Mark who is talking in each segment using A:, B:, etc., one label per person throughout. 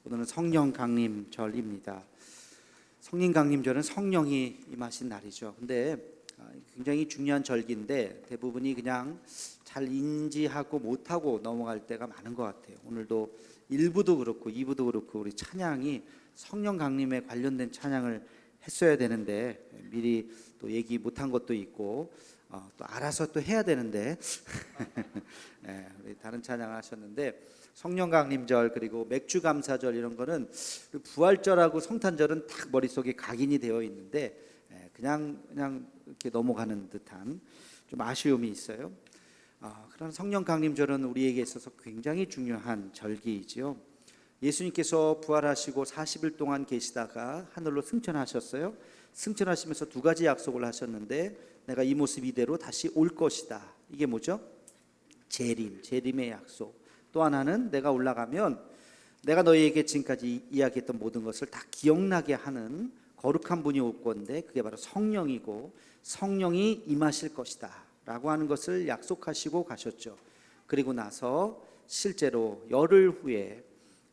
A: 오늘은 성령 강림절입니다. 성령 강림절은 성령이 임하신 날이죠. 근데 굉장히 중요한 절기인데 대부분이 그냥 잘 인지하고 못하고 넘어갈 때가 많은 것 같아요. 오늘도 1부도 그렇고 2부도 그렇고 우리 찬양이 성령 강림에 관련된 찬양을 했어야 되는데 미리 또 얘기 못한 것도 있고 또 알아서 또 해야 되는데 네, 우리 다른 찬양을 하셨는데 성령 강림절 그리고 맥주 감사절 이런 거는 부활절하고 성탄절은 딱 머릿속에 각인이 되어 있는데 그냥 이렇게 넘어가는 듯한 좀 아쉬움이 있어요. 그런 성령 강림절은 우리에게 있어서 굉장히 중요한 절기이지요. 예수님께서 부활하시고 40일 동안 계시다가 하늘로 승천하셨어요. 승천하시면서 두 가지 약속을 하셨는데 내가 이 모습 이대로 다시 올 것이다. 이게 뭐죠? 재림의 약속. 또 하나는 내가 올라가면 내가 너희에게 지금까지 이야기했던 모든 것을 다 기억나게 하는 거룩한 분이 올 건데 그게 바로 성령이고 성령이 임하실 것이다 라고 하는 것을 약속하시고 가셨죠. 그리고 나서 실제로 열흘 후에,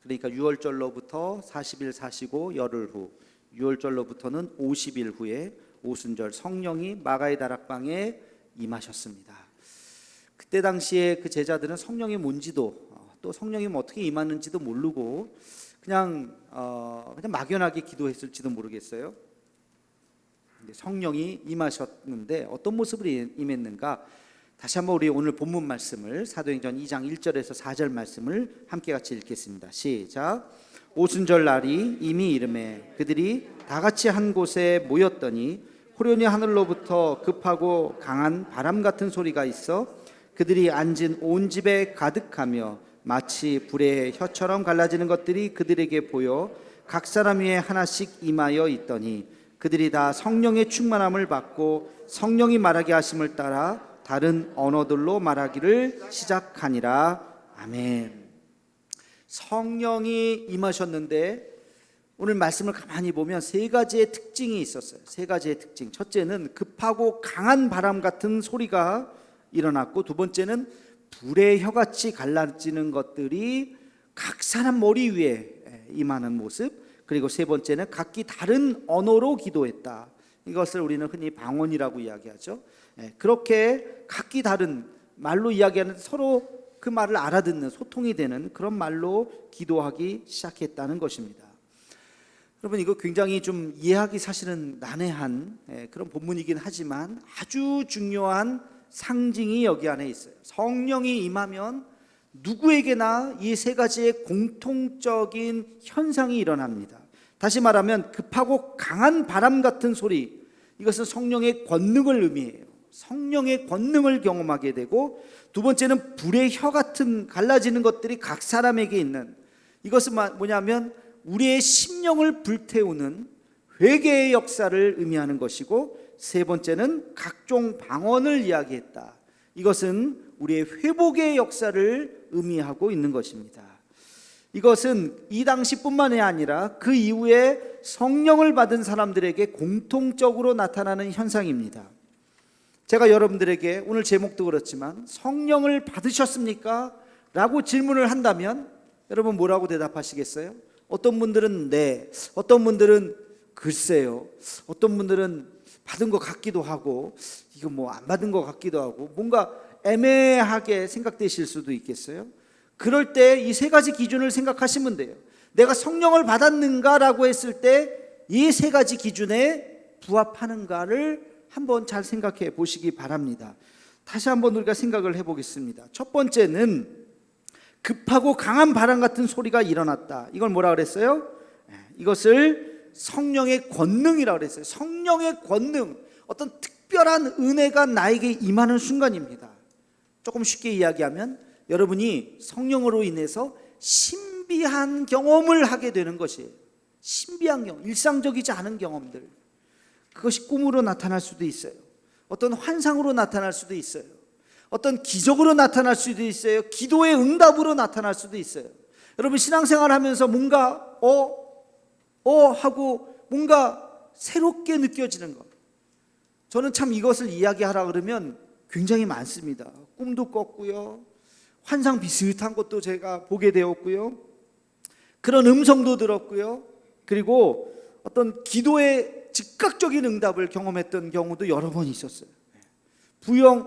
A: 그러니까 유월절로부터 40일 사시고 열흘 후, 유월절로부터는 50일 후에 오순절 성령이 마가의 다락방에 임하셨습니다. 그때 당시에 그 제자들은 성령이 뭔지도 또 성령이 어떻게 임하는지도 모르고 그냥 막연하게 기도했을지도 모르겠어요. 근데 성령이 임하셨는데 어떤 모습으로 임했는가? 다시 한번 우리 오늘 본문 말씀을 사도행전 2장 1절에서 4절 말씀을 함께 같이 읽겠습니다. 시작. 오순절 날이 이미 이르매 그들이 다 같이 한 곳에 모였더니 호련히 하늘로부터 급하고 강한 바람 같은 소리가 있어 그들이 앉은 온 집에 가득하며 마치 불의 혀처럼 갈라지는 것들이 그들에게 보여 각 사람 위에 하나씩 임하여 있더니 그들이 다 성령의 충만함을 받고 성령이 말하게 하심을 따라 다른 언어들로 말하기를 시작하니라. 아멘. 성령이 임하셨는데 오늘 말씀을 가만히 보면 세 가지의 특징이 있었어요. 세 가지의 특징. 첫째는 급하고 강한 바람 같은 소리가 일어났고, 두 번째는 불의 혀같이 갈라지는 것들이 각 사람 머리 위에 임하는 모습, 그리고 세 번째는 각기 다른 언어로 기도했다. 이것을 우리는 흔히 방언이라고 이야기하죠. 그렇게 각기 다른 말로 이야기하는, 서로 그 말을 알아듣는, 소통이 되는 그런 말로 기도하기 시작했다는 것입니다. 여러분, 이거 굉장히 좀 이해하기 사실은 난해한 그런 본문이긴 하지만 아주 중요한 상징이 여기 안에 있어요. 성령이 임하면 누구에게나 이 세 가지의 공통적인 현상이 일어납니다. 다시 말하면 급하고 강한 바람 같은 소리, 이것은 성령의 권능을 의미해요. 성령의 권능을 경험하게 되고, 두 번째는 불의 혀 같은 갈라지는 것들이 각 사람에게 있는, 이것은 뭐냐면 우리의 심령을 불태우는 회개의 역사를 의미하는 것이고, 세 번째는 각종 방언을 이야기했다. 이것은 우리의 회복의 역사를 의미하고 있는 것입니다. 이것은 이 당시뿐만이 아니라 그 이후에 성령을 받은 사람들에게 공통적으로 나타나는 현상입니다. 제가 여러분들에게 오늘 제목도 그렇지만 성령을 받으셨습니까? 라고 질문을 한다면 여러분 뭐라고 대답하시겠어요? 어떤 분들은 네, 어떤 분들은 글쎄요, 어떤 분들은 받은 것 같기도 하고 이거 뭐 안 받은 것 같기도 하고 뭔가 애매하게 생각되실 수도 있겠어요. 그럴 때 이 세 가지 기준을 생각하시면 돼요. 내가 성령을 받았는가라고 했을 때 이 세 가지 기준에 부합하는가를 한번 잘 생각해 보시기 바랍니다. 다시 한번 우리가 생각을 해보겠습니다. 첫 번째는 급하고 강한 바람 같은 소리가 일어났다. 이걸 뭐라 그랬어요? 이것을 성령의 권능이라고 그랬어요. 성령의 권능, 어떤 특별한 은혜가 나에게 임하는 순간입니다. 조금 쉽게 이야기하면 여러분이 성령으로 인해서 신비한 경험을 하게 되는 것이에요. 신비한 경험, 일상적이지 않은 경험들. 그것이 꿈으로 나타날 수도 있어요. 어떤 환상으로 나타날 수도 있어요. 어떤 기적으로 나타날 수도 있어요. 기도의 응답으로 나타날 수도 있어요. 여러분 신앙생활 하면서 뭔가 하고 뭔가 새롭게 느껴지는 것, 저는 참 이것을 이야기하라 그러면 굉장히 많습니다. 꿈도 꿨고요, 환상 비슷한 것도 제가 보게 되었고요. 그런 음성도 들었고요. 그리고 어떤 기도의 즉각적인 응답을 경험했던 경우도 여러 번 있었어요.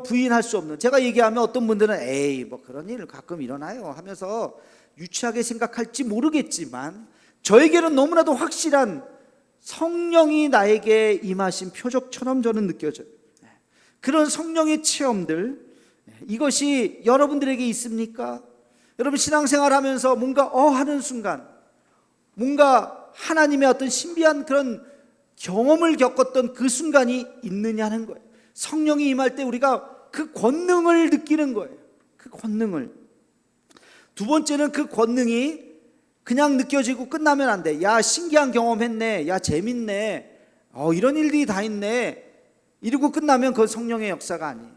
A: 부인할 수 없는, 제가 얘기하면 어떤 분들은 에이 뭐 그런 일 가끔 일어나요 하면서 유치하게 생각할지 모르겠지만, 저에게는 너무나도 확실한 성령이 나에게 임하신 표적처럼 저는 느껴져요. 그런 성령의 체험들, 이것이 여러분들에게 있습니까? 여러분 신앙생활 하면서 뭔가 하는 순간 뭔가 하나님의 어떤 신비한 그런 경험을 겪었던 그 순간이 있느냐는 거예요. 성령이 임할 때 우리가 그 권능을 느끼는 거예요. 그 권능을. 두 번째는 그 권능이 그냥 느껴지고 끝나면 안 돼. 야 신기한 경험했네, 야 재밌네, 이런 일들이 다 있네, 이러고 끝나면 그건 성령의 역사가 아니에요.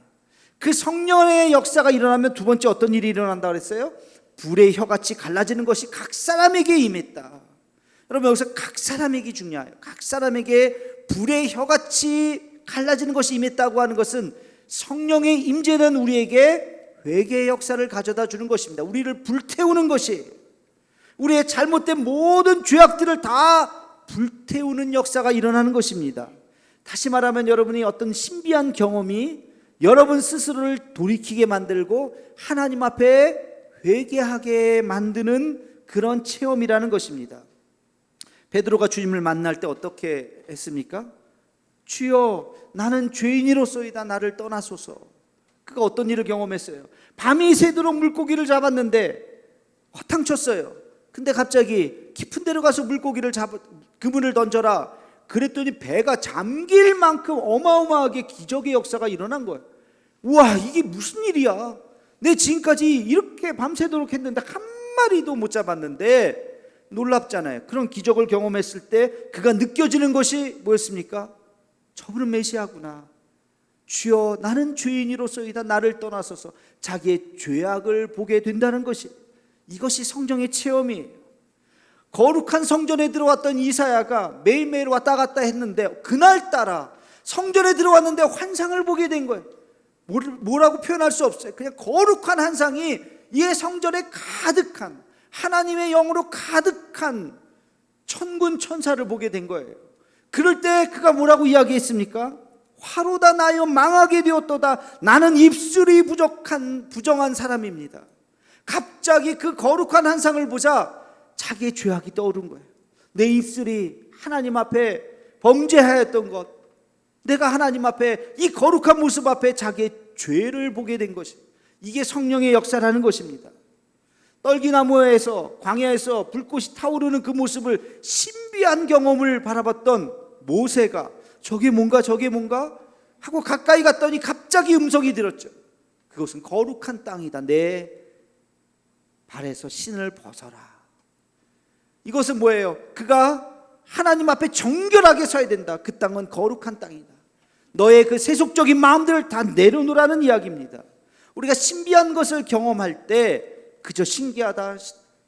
A: 그 성령의 역사가 일어나면 두 번째 어떤 일이 일어난다 그랬어요? 불의 혀같이 갈라지는 것이 각 사람에게 임했다. 여러분 여기서 각 사람에게 중요해요. 각 사람에게 불의 혀같이 갈라지는 것이 임했다고 하는 것은 성령의 임재는 우리에게 회개의 역사를 가져다 주는 것입니다. 우리를 불태우는 것이, 우리의 잘못된 모든 죄악들을 다 불태우는 역사가 일어나는 것입니다. 다시 말하면 여러분이 어떤 신비한 경험이 여러분 스스로를 돌이키게 만들고 하나님 앞에 회개하게 만드는 그런 체험이라는 것입니다. 베드로가 주님을 만날 때 어떻게 했습니까? 주여 나는 죄인이로소이다, 나를 떠나소서. 그가 어떤 일을 경험했어요? 밤이 새도록 물고기를 잡았는데 허탕쳤어요. 근데 갑자기 깊은 데로 가서 물고기를 그물을 던져라 그랬더니 배가 잠길 만큼 어마어마하게 기적의 역사가 일어난 거예요. 우와, 이게 무슨 일이야? 내 지금까지 이렇게 밤새도록 했는데 한 마리도 못 잡았는데, 놀랍잖아요. 그런 기적을 경험했을 때 그가 느껴지는 것이 뭐였습니까? 저분은 메시아구나. 주여 나는 죄인이로소이다, 나를 떠나소서. 자기의 죄악을 보게 된다는 것이, 이것이 성령의 체험이에요. 거룩한 성전에 들어왔던 이사야가 매일매일 왔다 갔다 했는데 그날따라 성전에 들어왔는데 환상을 보게 된 거예요. 뭐라고 표현할 수 없어요. 그냥 거룩한 환상이 이 성전에 가득한, 하나님의 영으로 가득한 천군 천사를 보게 된 거예요. 그럴 때 그가 뭐라고 이야기했습니까? 화로다 나여 망하게 되었도다, 나는 입술이 부정한 사람입니다. 갑자기 그 거룩한 환상을 보자 자기의 죄악이 떠오른 거예요. 내 입술이 하나님 앞에 범죄하였던 것, 내가 하나님 앞에 이 거룩한 모습 앞에 자기의 죄를 보게 된 것이, 이게 성령의 역사라는 것입니다. 떨기나무에서 광야에서 불꽃이 타오르는 그 모습을, 신비한 경험을 바라봤던 모세가 저게 뭔가 하고 가까이 갔더니 갑자기 음성이 들었죠. 그것은 거룩한 땅이다, 내 발에서 신을 벗어라. 이것은 뭐예요? 그가 하나님 앞에 정결하게 서야 된다. 그 땅은 거룩한 땅이다. 너의 그 세속적인 마음들을 다 내려놓으라는 이야기입니다. 우리가 신비한 것을 경험할 때 그저 신기하다,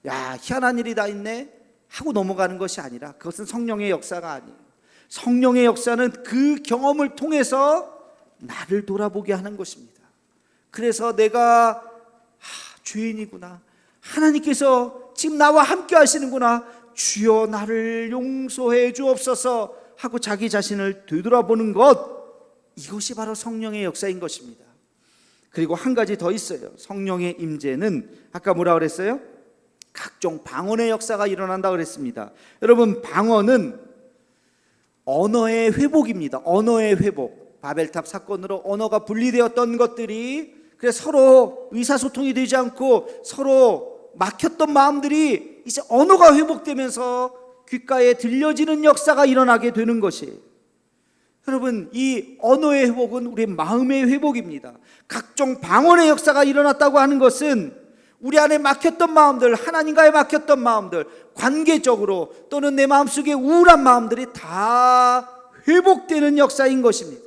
A: 야 희한한 일이 다 있네 하고 넘어가는 것이 아니라, 그것은 성령의 역사가 아니에요. 성령의 역사는 그 경험을 통해서 나를 돌아보게 하는 것입니다. 그래서 내가 죄인이구나, 하나님께서 지금 나와 함께 하시는구나, 주여 나를 용서해 주옵소서 하고 자기 자신을 되돌아보는 것, 이것이 바로 성령의 역사인 것입니다. 그리고 한 가지 더 있어요. 성령의 임재는 아까 뭐라 그랬어요? 각종 방언의 역사가 일어난다 그랬습니다. 여러분, 방언은 언어의 회복입니다. 언어의 회복. 바벨탑 사건으로 언어가 분리되었던 것들이, 그래서 서로 의사소통이 되지 않고 서로 막혔던 마음들이 이제 언어가 회복되면서 귓가에 들려지는 역사가 일어나게 되는 것이, 여러분 이 언어의 회복은 우리의 마음의 회복입니다. 각종 방언의 역사가 일어났다고 하는 것은 우리 안에 막혔던 마음들, 하나님과의 막혔던 마음들, 관계적으로 또는 내 마음속에 우울한 마음들이 다 회복되는 역사인 것입니다.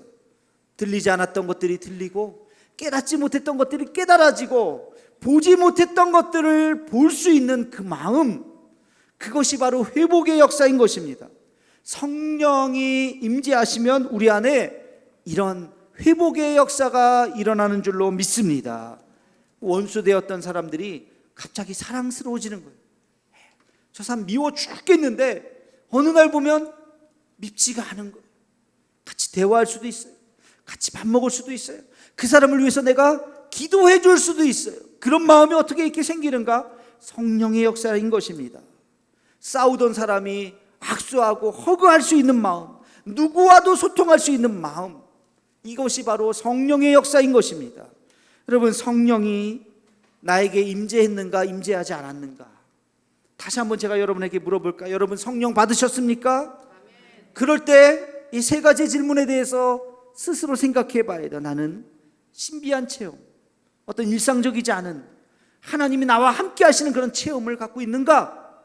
A: 들리지 않았던 것들이 들리고, 깨닫지 못했던 것들이 깨달아지고, 보지 못했던 것들을 볼 수 있는 그 마음, 그것이 바로 회복의 역사인 것입니다. 성령이 임재하시면 우리 안에 이런 회복의 역사가 일어나는 줄로 믿습니다. 원수되었던 사람들이 갑자기 사랑스러워지는 거예요. 저 사람 미워 죽겠는데 어느 날 보면 밉지가 않은 거예요. 같이 대화할 수도 있어요. 같이 밥 먹을 수도 있어요. 그 사람을 위해서 내가 기도해 줄 수도 있어요. 그런 마음이 어떻게 이렇게 생기는가? 성령의 역사인 것입니다. 싸우던 사람이 악수하고 허그할 수 있는 마음, 누구와도 소통할 수 있는 마음, 이것이 바로 성령의 역사인 것입니다. 여러분, 성령이 나에게 임재했는가 임재하지 않았는가? 다시 한번 제가 여러분에게 물어볼까요? 여러분 성령 받으셨습니까? 그럴 때 이 세 가지 질문에 대해서 스스로 생각해 봐야 돼요. 나는 신비한 체험, 어떤 일상적이지 않은 하나님이 나와 함께 하시는 그런 체험을 갖고 있는가?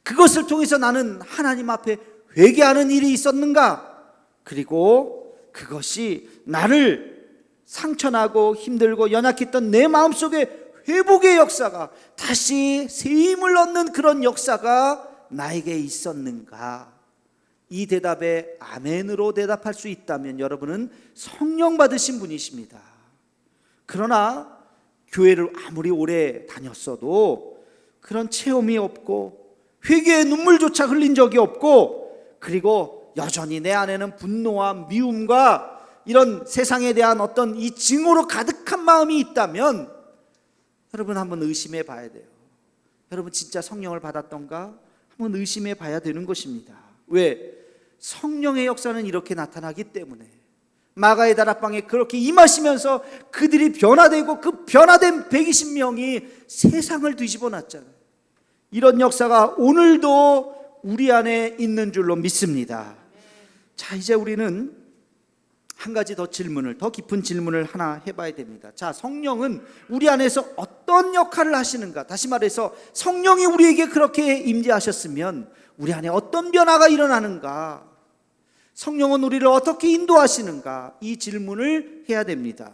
A: 그것을 통해서 나는 하나님 앞에 회개하는 일이 있었는가? 그리고 그것이 나를 상처나고 힘들고 연약했던 내 마음속에 회복의 역사가, 다시 새 힘을 얻는 그런 역사가 나에게 있었는가? 이 대답에 아멘으로 대답할 수 있다면 여러분은 성령 받으신 분이십니다. 그러나 교회를 아무리 오래 다녔어도 그런 체험이 없고 회개의 눈물조차 흘린 적이 없고, 그리고 여전히 내 안에는 분노와 미움과 이런 세상에 대한 어떤 이 증오로 가득한 마음이 있다면 여러분 한번 의심해 봐야 돼요. 여러분 진짜 성령을 받았던가 한번 의심해 봐야 되는 것입니다. 왜? 성령의 역사는 이렇게 나타나기 때문에. 마가의 다락방에 그렇게 임하시면서 그들이 변화되고 그 변화된 120명이 세상을 뒤집어 놨잖아요. 이런 역사가 오늘도 우리 안에 있는 줄로 믿습니다. 자, 이제 우리는 한 가지 더 깊은 질문을 하나 해봐야 됩니다. 자, 성령은 우리 안에서 어떤 역할을 하시는가? 다시 말해서 성령이 우리에게 그렇게 임재하셨으면 우리 안에 어떤 변화가 일어나는가? 성령은 우리를 어떻게 인도하시는가? 이 질문을 해야 됩니다.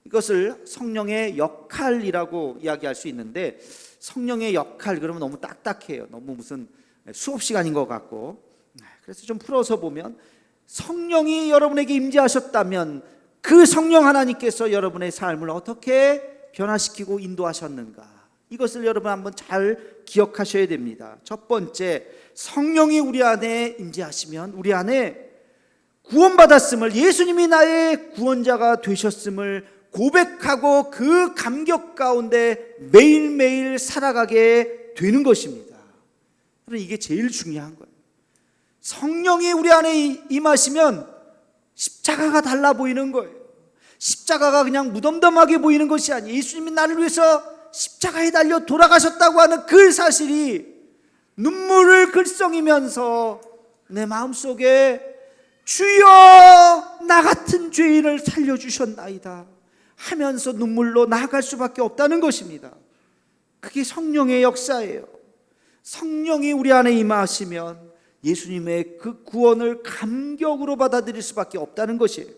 A: 이것을 성령의 역할이라고 이야기할 수 있는데, 성령의 역할 그러면 너무 딱딱해요. 너무 무슨 수업 시간인 것 같고. 그래서 좀 풀어서 보면, 성령이 여러분에게 임재하셨다면 그 성령 하나님께서 여러분의 삶을 어떻게 변화시키고 인도하셨는가? 이것을 여러분 한번 잘 기억하셔야 됩니다. 첫 번째, 성령이 우리 안에 임재하시면 우리 안에 구원받았음을, 예수님이 나의 구원자가 되셨음을 고백하고 그 감격 가운데 매일매일 살아가게 되는 것입니다. 이게 제일 중요한 거예요. 성령이 우리 안에 임하시면 십자가가 달라 보이는 거예요. 십자가가 그냥 무덤덤하게 보이는 것이 아니에요. 예수님이 나를 위해서 십자가에 달려 돌아가셨다고 하는 그 사실이 눈물을 글썽이면서 내 마음속에 주여 나 같은 죄인을 살려주셨나이다 하면서 눈물로 나아갈 수밖에 없다는 것입니다. 그게 성령의 역사예요. 성령이 우리 안에 임하시면 예수님의 그 구원을 감격으로 받아들일 수밖에 없다는 것이에요.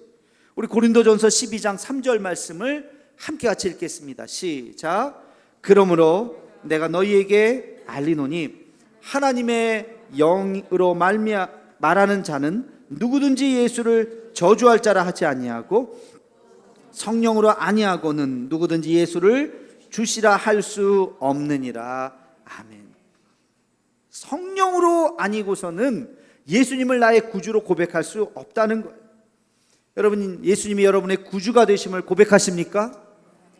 A: 우리 고린도전서 12장 3절 말씀을 함께 같이 읽겠습니다. 시작. 그러므로 내가 너희에게 알리노니 하나님의 영으로 말하는 자는 누구든지 예수를 저주할 자라 하지 아니하고 성령으로 아니하고는 누구든지 예수를 주시라 할 수 없느니라. 아멘. 성령으로 아니고서는 예수님을 나의 구주로 고백할 수 없다는 거예요. 여러분, 예수님이 여러분의 구주가 되심을 고백하십니까?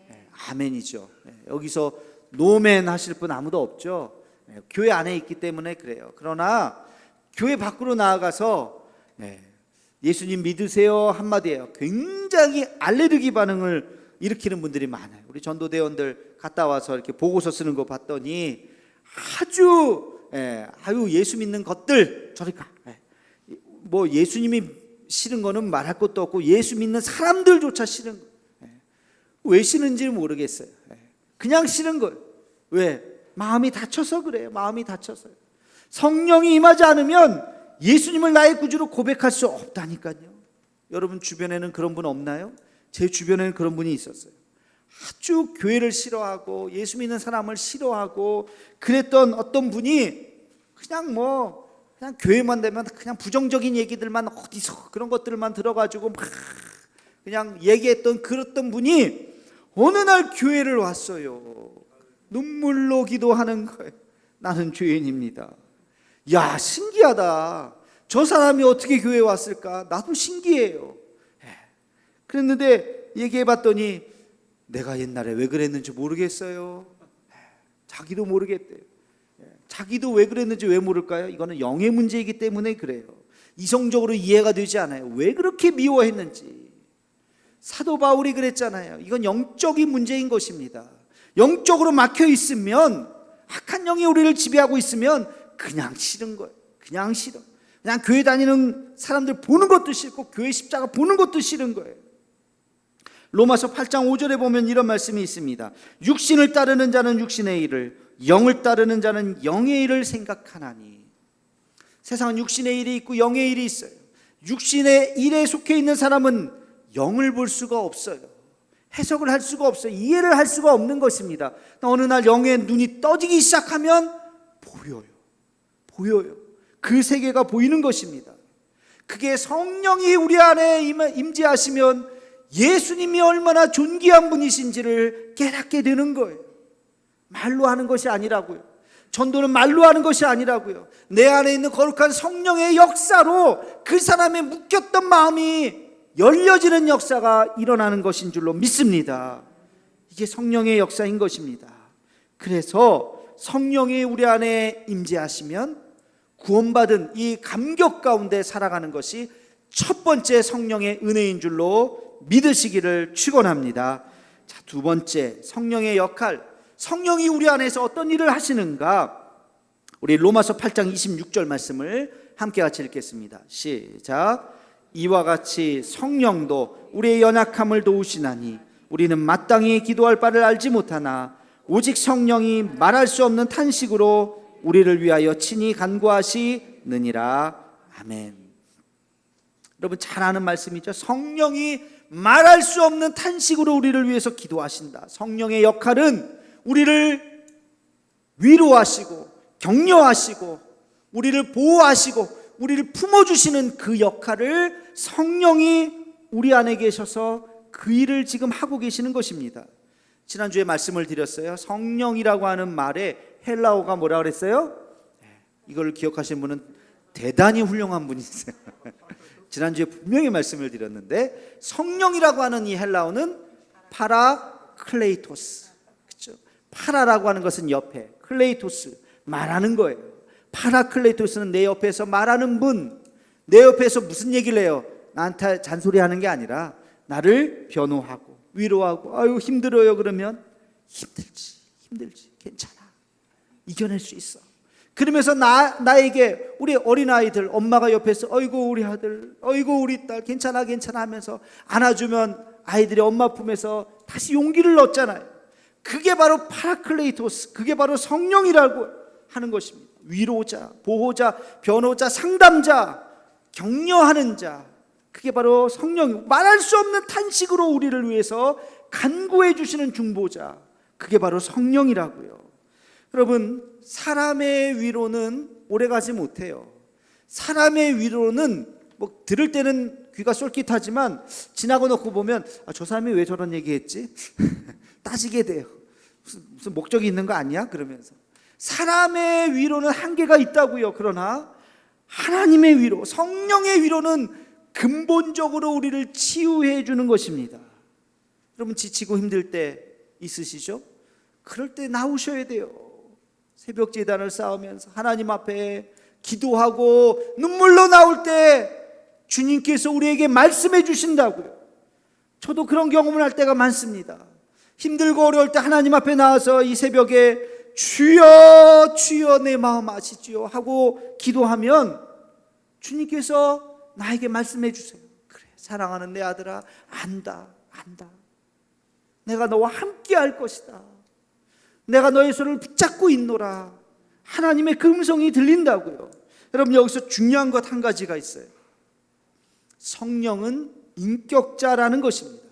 A: 네, 아멘이죠. 네, 여기서 노멘 하실 분 아무도 없죠. 네, 교회 안에 있기 때문에 그래요. 그러나 교회 밖으로 나아가서 예수님 믿으세요 한마디예요. 굉장히 알레르기 반응을 일으키는 분들이 많아요. 우리 전도대원들 갔다 와서 이렇게 보고서 쓰는 거 봤더니 아유 예수 믿는 것들 저리 가. 뭐 예수님이 싫은 거는 말할 것도 없고 예수 믿는 사람들조차 싫은 거. 왜 싫은지 모르겠어요. 그냥 싫은 거예요. 왜? 마음이 다쳐서 그래요. 마음이 다쳐서요. 성령이 임하지 않으면 예수님을 나의 구주로 고백할 수 없다니까요. 여러분 주변에는 그런 분 없나요? 제 주변에는 그런 분이 있었어요. 아주 교회를 싫어하고 예수 믿는 사람을 싫어하고 그랬던 어떤 분이 그냥 교회만 되면 그냥 부정적인 얘기들만 어디서 그런 것들만 들어가지고 막 그냥 얘기했던 그랬던 분이 어느 날 교회를 왔어요. 눈물로 기도하는 거예요. 나는 죄인입니다. 야, 신기하다. 저 사람이 어떻게 교회에 왔을까? 나도 신기해요. 그랬는데 얘기해 봤더니 내가 옛날에 왜 그랬는지 모르겠어요. 자기도 모르겠대요. 자기도 왜 그랬는지 왜 모를까요? 이거는 영의 문제이기 때문에 그래요. 이성적으로 이해가 되지 않아요. 왜 그렇게 미워했는지. 사도 바울이 그랬잖아요. 이건 영적인 문제인 것입니다. 영적으로 막혀 있으면, 악한 영이 우리를 지배하고 있으면 그냥 싫은 거예요. 그냥 싫어. 그냥 교회 다니는 사람들 보는 것도 싫고 교회 십자가 보는 것도 싫은 거예요. 로마서 8장 5절에 보면 이런 말씀이 있습니다. 육신을 따르는 자는 육신의 일을, 영을 따르는 자는 영의 일을 생각하나니. 세상은 육신의 일이 있고 영의 일이 있어요. 육신의 일에 속해 있는 사람은 영을 볼 수가 없어요. 해석을 할 수가 없어요. 이해를 할 수가 없는 것입니다. 어느 날 영의 눈이 떠지기 시작하면 보여요. 그 세계가 보이는 것입니다. 그게 성령이 우리 안에 임재하시면 예수님이 얼마나 존귀한 분이신지를 깨닫게 되는 거예요. 말로 하는 것이 아니라고요. 전도는 말로 하는 것이 아니라고요. 내 안에 있는 거룩한 성령의 역사로 그 사람의 묶였던 마음이 열려지는 역사가 일어나는 것인 줄로 믿습니다. 이게 성령의 역사인 것입니다. 그래서 성령이 우리 안에 임재하시면 구원받은 이 감격 가운데 살아가는 것이 첫 번째 성령의 은혜인 줄로 믿으시기를 축원합니다. 자, 두 번째 성령의 역할, 성령이 우리 안에서 어떤 일을 하시는가? 우리 로마서 8장 26절 말씀을 함께 같이 읽겠습니다. 시작. 이와 같이 성령도 우리의 연약함을 도우시나니 우리는 마땅히 기도할 바를 알지 못하나 오직 성령이 말할 수 없는 탄식으로 우리를 위하여 친히 간구하시느니라. 아멘. 여러분 잘 아는 말씀이죠. 성령이 말할 수 없는 탄식으로 우리를 위해서 기도하신다. 성령의 역할은 우리를 위로하시고 격려하시고 우리를 보호하시고 우리를 품어주시는 그 역할을 성령이 우리 안에 계셔서 그 일을 지금 하고 계시는 것입니다. 지난주에 말씀을 드렸어요. 성령이라고 하는 말에 헬라어가 뭐라 그랬어요? 이걸 기억하시는 분은 대단히 훌륭한 분이세요. 지난주에 분명히 말씀을 드렸는데 성령이라고 하는 이 헬라어는 파라클레이토스, 그렇죠? 파라라고 하는 것은 옆에, 클레이토스 말하는 거예요. 파라클레이토스는 내 옆에서 말하는 분, 내 옆에서 무슨 얘기를 해요? 나한테 잔소리하는 게 아니라 나를 변호하고 위로하고, 아유 힘들어요 그러면 힘들지 괜찮아, 이겨낼 수 있어. 그러면서 나에게 우리 어린아이들 엄마가 옆에서 어이구 우리 아들, 어이구 우리 딸 괜찮아 하면서 안아주면 아이들이 엄마 품에서 다시 용기를 얻잖아요. 그게 바로 파라클레이토스, 그게 바로 성령이라고 하는 것입니다. 위로자, 보호자, 변호자, 상담자, 격려하는 자, 그게 바로 성령. 말할 수 없는 탄식으로 우리를 위해서 간구해 주시는 중보자, 그게 바로 성령이라고요. 여러분, 사람의 위로는 오래가지 못해요. 사람의 위로는 뭐 들을 때는 귀가 쏠깃하지만 지나고 놓고 보면 저 사람이 왜 저런 얘기했지? 따지게 돼요. 무슨 목적이 있는 거 아니야? 그러면서 사람의 위로는 한계가 있다고요. 그러나 하나님의 위로, 성령의 위로는 근본적으로 우리를 치유해 주는 것입니다. 여러분 지치고 힘들 때 있으시죠? 그럴 때 나오셔야 돼요. 새벽 제단을 쌓으면서 하나님 앞에 기도하고 눈물로 나올 때 주님께서 우리에게 말씀해 주신다고요. 저도 그런 경험을 할 때가 많습니다. 힘들고 어려울 때 하나님 앞에 나와서 이 새벽에 주여 주여 내 마음 아시지요 하고 기도하면 주님께서 나에게 말씀해 주세요. 그래, 사랑하는 내 아들아, 안다. 내가 너와 함께 할 것이다. 내가 너의 손을 붙잡고 있노라. 하나님의 그 음성이 들린다고요. 여러분 여기서 중요한 것 한 가지가 있어요. 성령은 인격자라는 것입니다.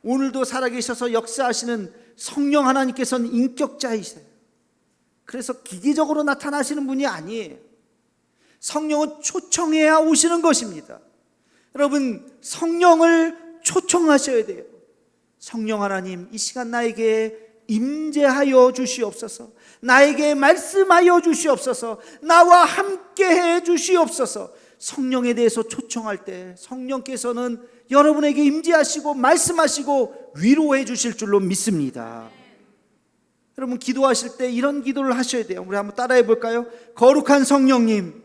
A: 오늘도 살아계셔서 역사하시는 성령 하나님께서는 인격자이세요. 그래서 기계적으로 나타나시는 분이 아니에요. 성령은 초청해야 오시는 것입니다. 여러분 성령을 초청하셔야 돼요. 성령 하나님, 이 시간 나에게 임재하여 주시옵소서. 나에게 말씀하여 주시옵소서. 나와 함께 해 주시옵소서. 성령에 대해서 초청할 때 성령께서는 여러분에게 임재하시고 말씀하시고 위로해 주실 줄로 믿습니다. 여러분 기도하실 때 이런 기도를 하셔야 돼요. 우리 한번 따라해 볼까요? 거룩한 성령님,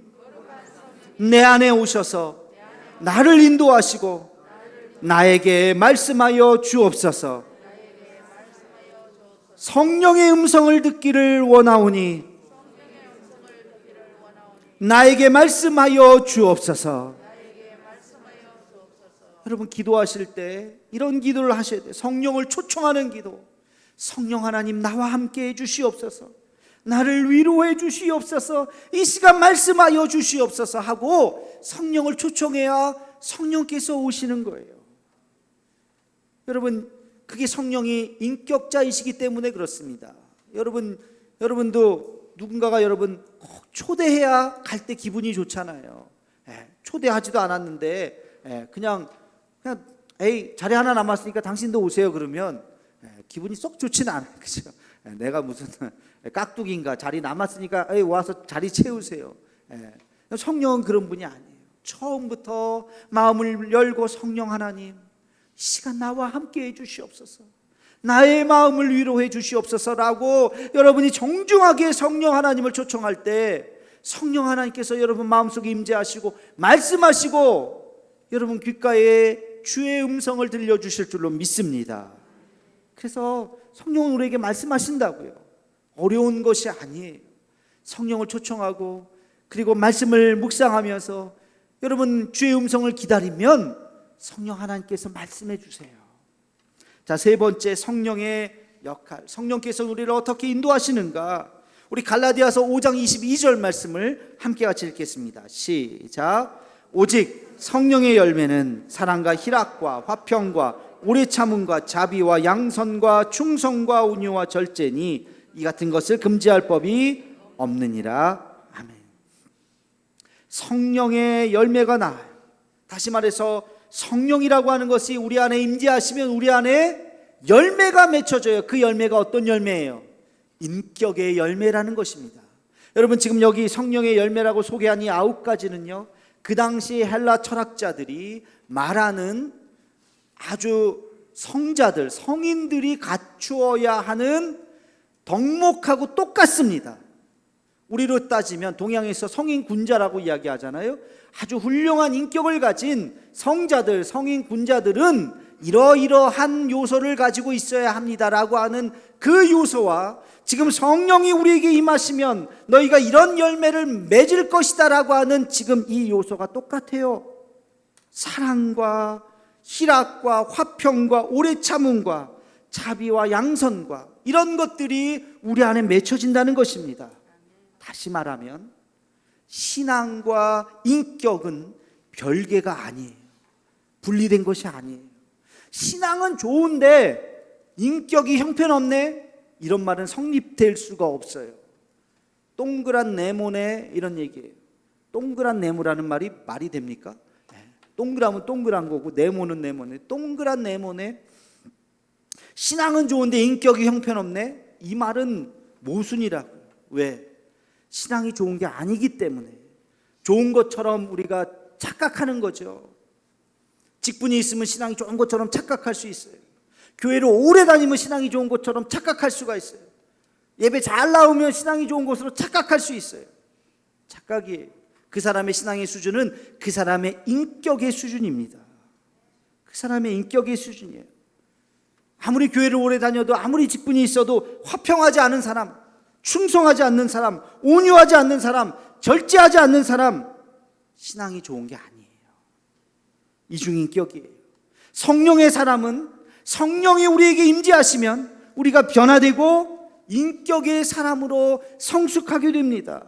A: 내 안에 오셔서 나를 인도하시고 나에게 말씀하여 주옵소서. 성령의 음성을 듣기를 원하오니 나에게 말씀하여 주옵소서. 여러분 기도하실 때 이런 기도를 하셔야 돼요. 성령을 초청하는 기도. 성령 하나님, 나와 함께 해 주시옵소서. 나를 위로해 주시옵소서. 이 시간 말씀하여 주시옵소서 하고 성령을 초청해야 성령께서 오시는 거예요. 여러분 그게 성령이 인격자이시기 때문에 그렇습니다. 여러분도 누군가가 여러분 꼭 초대해야 갈 때 기분이 좋잖아요. 초대하지도 않았는데 그냥 에이 자리 하나 남았으니까 당신도 오세요 그러면 기분이 썩 좋지는 않아요. 그죠? 내가 무슨 깍두기인가, 자리 남았으니까 에이 와서 자리 채우세요. 성령은 그런 분이 아니에요. 처음부터 마음을 열고 성령 하나님, 이 시간 나와 함께 해 주시옵소서. 나의 마음을 위로해 주시옵소서라고 여러분이 정중하게 성령 하나님을 초청할 때 성령 하나님께서 여러분 마음속에 임재하시고 말씀하시고 여러분 귓가에 주의 음성을 들려주실 줄로 믿습니다. 그래서 성령은 우리에게 말씀하신다고요. 어려운 것이 아니에요. 성령을 초청하고 그리고 말씀을 묵상하면서 여러분 주의 음성을 기다리면 성령 하나님께서 말씀해 주세요. 자, 세 번째, 성령의 역할. 성령께서 우리를 어떻게 인도하시는가? 우리 갈라디아서 5장 22절 말씀을 함께 같이 읽겠습니다. 시작. 오직 성령의 열매는 사랑과 희락과 화평과 오래 참음과 자비와 양선과 충성과 온유와 절제니 이 같은 것을 금지할 법이 없느니라. 아멘. 성령의 열매가 나와요. 다시 말해서 성령이라고 하는 것이 우리 안에 임재하시면 우리 안에 열매가 맺혀져요. 그 열매가 어떤 열매예요? 인격의 열매라는 것입니다. 여러분 지금 여기 성령의 열매라고 소개한 이 9가지는요 그 당시 헬라 철학자들이 말하는 아주 성자들, 성인들이 갖추어야 하는 덕목하고 똑같습니다. 우리로 따지면 동양에서 성인 군자라고 이야기하잖아요. 아주 훌륭한 인격을 가진 성자들, 성인 군자들은 이러이러한 요소를 가지고 있어야 합니다라고 하는 그 요소와 지금 성령이 우리에게 임하시면 너희가 이런 열매를 맺을 것이다라고 하는 지금 이 요소가 똑같아요. 사랑과 희락과 화평과 오래 참음과 자비와 양선과 이런 것들이 우리 안에 맺혀진다는 것입니다. 다시 말하면 신앙과 인격은 별개가 아니에요. 분리된 것이 아니에요. 신앙은 좋은데 인격이 형편없네? 이런 말은 성립될 수가 없어요. 동그란 네모네 이런 얘기예요. 동그란 네모라는 말이 됩니까? 동그라면 동그란 거고 네모는 네모네. 동그란 네모네. 신앙은 좋은데 인격이 형편없네? 이 말은 모순이라고요. 왜? 신앙이 좋은 게 아니기 때문에. 좋은 것처럼 우리가 착각하는 거죠. 직분이 있으면 신앙이 좋은 것처럼 착각할 수 있어요. 교회를 오래 다니면 신앙이 좋은 것처럼 착각할 수가 있어요. 예배 잘 나오면 신앙이 좋은 것으로 착각할 수 있어요. 착각이에요. 그 사람의 신앙의 수준은 그 사람의 인격의 수준입니다. 그 사람의 인격의 수준이에요. 아무리 교회를 오래 다녀도 아무리 직분이 있어도 화평하지 않은 사람, 충성하지 않는 사람, 온유하지 않는 사람, 절제하지 않는 사람, 신앙이 좋은 게 아니에요. 이중인격이에요. 성령의 사람은 성령이 우리에게 임재하시면 우리가 변화되고 인격의 사람으로 성숙하게 됩니다.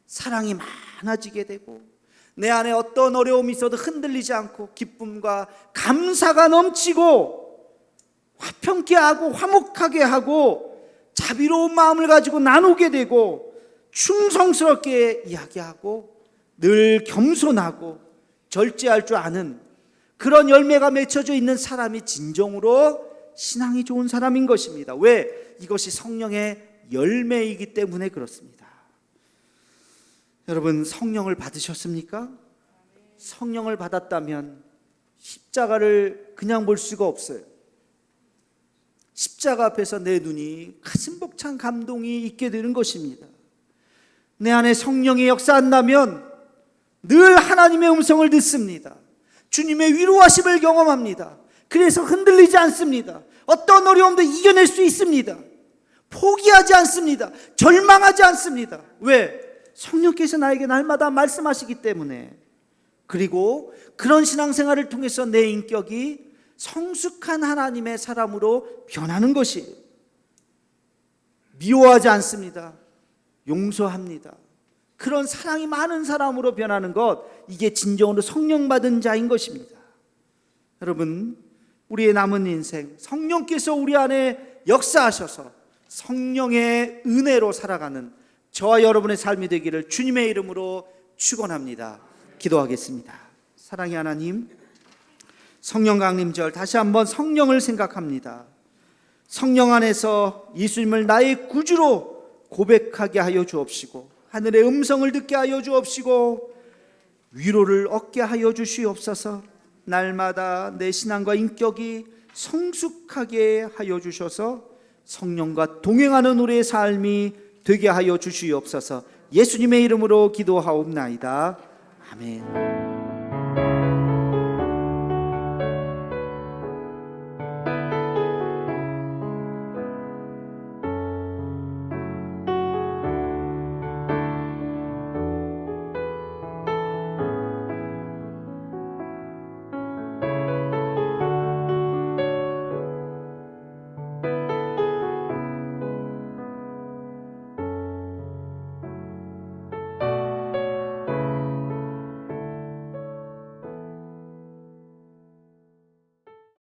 A: 사랑이 많아지게 되고 내 안에 어떤 어려움이 있어도 흔들리지 않고 기쁨과 감사가 넘치고 화평케 하고 화목하게 하고 자비로운 마음을 가지고 나누게 되고 충성스럽게 이야기하고 늘 겸손하고 절제할 줄 아는 그런 열매가 맺혀져 있는 사람이 진정으로 신앙이 좋은 사람인 것입니다. 왜? 이것이 성령의 열매이기 때문에 그렇습니다. 여러분, 성령을 받으셨습니까? 성령을 받았다면 십자가를 그냥 볼 수가 없어요. 십자가 앞에서 내 눈이 가슴 벅찬 감동이 있게 되는 것입니다. 내 안에 성령의 역사한다면 늘 하나님의 음성을 듣습니다. 주님의 위로하심을 경험합니다. 그래서 흔들리지 않습니다. 어떤 어려움도 이겨낼 수 있습니다. 포기하지 않습니다. 절망하지 않습니다. 왜? 성령께서 나에게 날마다 말씀하시기 때문에. 그리고 그런 신앙생활을 통해서 내 인격이 성숙한 하나님의 사람으로 변하는 것이에요. 미워하지 않습니다. 용서합니다. 그런 사랑이 많은 사람으로 변하는 것, 이게 진정으로 성령 받은 자인 것입니다. 여러분, 우리의 남은 인생 성령께서 우리 안에 역사하셔서 성령의 은혜로 살아가는 저와 여러분의 삶이 되기를 주님의 이름으로 축원합니다. 기도하겠습니다. 사랑의 하나님, 성령 강림절 다시 한번 성령을 생각합니다. 성령 안에서 예수님을 나의 구주로 고백하게 하여 주옵시고, 하늘의 음성을 듣게 하여 주옵시고, 위로를 얻게 하여 주시옵소서. 날마다 내 신앙과 인격이 성숙하게 하여 주셔서 성령과 동행하는 우리의 삶이 되게 하여 주시옵소서. 예수님의 이름으로 기도하옵나이다. 아멘.